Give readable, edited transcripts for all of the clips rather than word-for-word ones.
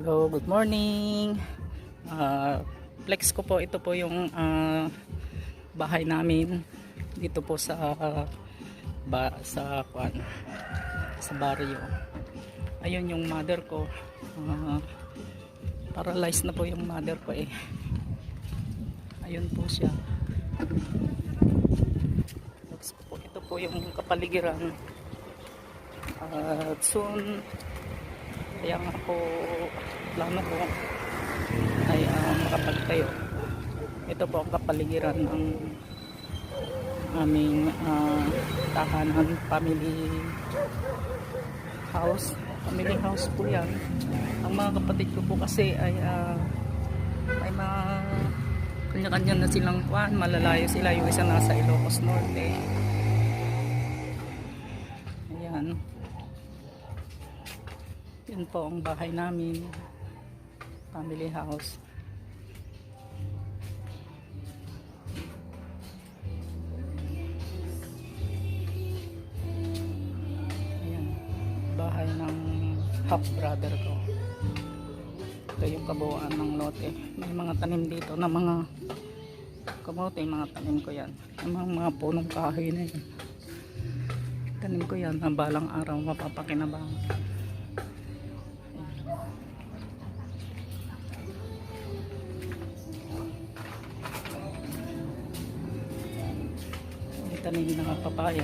Hello, good morning. Flex ko po, ito po yung bahay namin dito po sa sa barrio. Ayun yung mother ko. Paralyzed na po yung mother ko eh. Ayun po siya. Flex ko po, ito po yung kapaligiran. Soon kaya nga po plano ko ay makapagtayo. Ito po ang kapaligiran ng aming tahanan, family house po yan. Ang mga kapatid ko po kasi ay may mga kanya-kanya na silang kuwan, malalayo sila. Yung isa nasa Ilocos Norte. Ayan, yun po ang bahay namin, family house. Ayan, bahay ng half brother ko. Ito yung kabuuan ng lote. May mga tanim dito na mga kamote, mga tanim ko yan. Mga punong kahoy na yan. Tanim ko yan na balang araw mapapakinabang. Tanim ng papaya.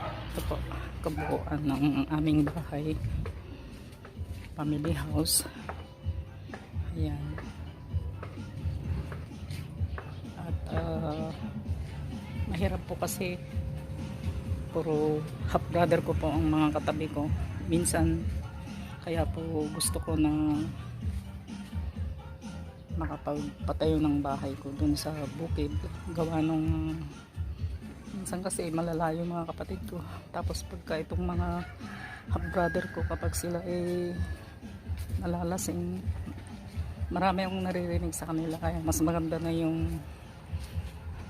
Ito po kabuuan ng aming bahay, family house. Ayan. At mahirap po kasi puro half brother ko po ang mga katabi ko. Minsan kaya po gusto ko na makapagpatayo ng bahay ko dun sa bukid, gawa nung minsan kasi malalayo mga kapatid ko. Tapos pagka itong mga half brother ko, kapag sila nalalasing, marami akong naririnig sa kanila, kaya mas maganda na yung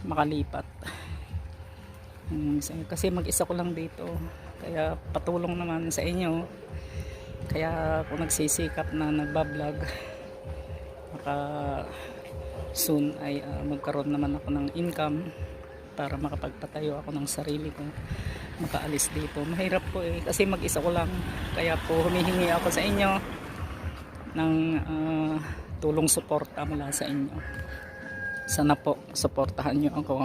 makalipat. Kasi mag-isa ko lang dito, kaya patulong naman sa inyo, kaya ako nagsisikap na nagbablog. Baka soon ay magkaroon naman ako ng income para makapagpatayo ako ng sarili ko, makaalis dito. Mahirap po eh, kasi mag-isa ko lang, kaya po humihingi ako sa inyo ng tulong suporta mula sa inyo. Sana po suportahan nyo ako.